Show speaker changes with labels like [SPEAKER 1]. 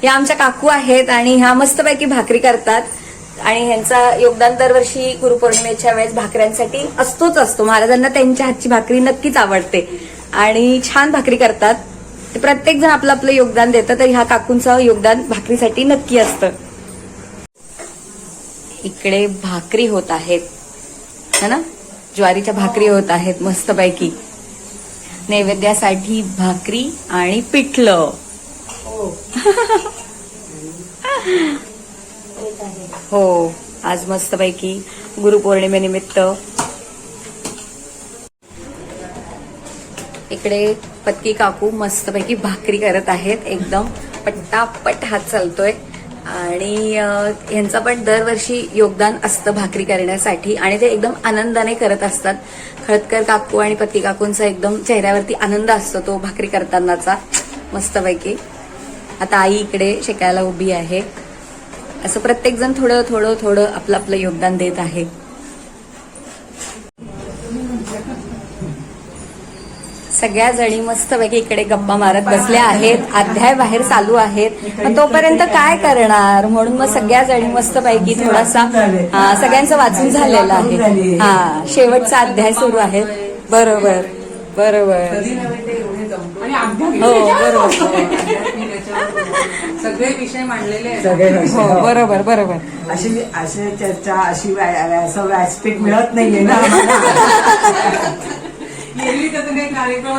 [SPEAKER 1] या आमच्या काकू आहेत आणि ह्या मस्तपैकी भाकरी करतात आणि ह्यांचा योगदान दरवर्षी गुरुपौर्णिमेच्या वेळेस भाकऱ्यांसाठी असतो. महाराजांना त्यांच्या हातची भाकरी नक्कीच आवडते आणि छान भाकरी करतात. प्रत्येक जण आपलं आपलं योगदान देतं, तर ह्या काकूंचं योगदान भाकरीसाठी नक्की असतं. इकडे भाकरी होत आहेत है ना, ज्वारीच्या भाकरी होत आहेत मस्तपैकी. नैवेद्यासाठी भाकरी आणि पिठलं. हो, आज मस्तपैकी गुरुपौर्णिमेनिमित्त इकडे पत्की काकू मस्तपैकी भाकरी करत आहेत. एकदम पट्टापट हात चालतोय आणि यांचं पण दरवर्षी योगदान असतं भाकरी करण्यासाठी आणि ते एकदम आनंदाने करत असतात. खळदकर काकू आणि पत्की काकूंचा एकदम चेहऱ्यावरती आनंद असतो तो भाकरी करतानाचा मस्तपैकी. आता आई इकडे शेकायला उभी आहे. असं प्रत्येक जण थोडं थोडं थोडं आपलं आपलं योगदान देत आहे. सगळ्या जणी मस्तपैकी इकडे गप्पा मारत बसल्या आहेत. अध्याय बाहेर चालू आहेत, पण तोपर्यंत काय करणार म्हणून मग सगळ्या जणी मस्तपैकी थोडासा सगळ्यांचं वाचून झालेलं आहे. हा, शेवटचा अध्याय सुरू आहे. बरोबर बरोबर. हो बरोबर,
[SPEAKER 2] सगळे विषय मांडलेले आहेत.
[SPEAKER 1] हो बरोबर बरोबर.
[SPEAKER 3] अशी चर्चा अशी असं व्यासपीठ मिळत नाहीये ना.
[SPEAKER 2] एरवी तर तुम्ही कार्यक्रम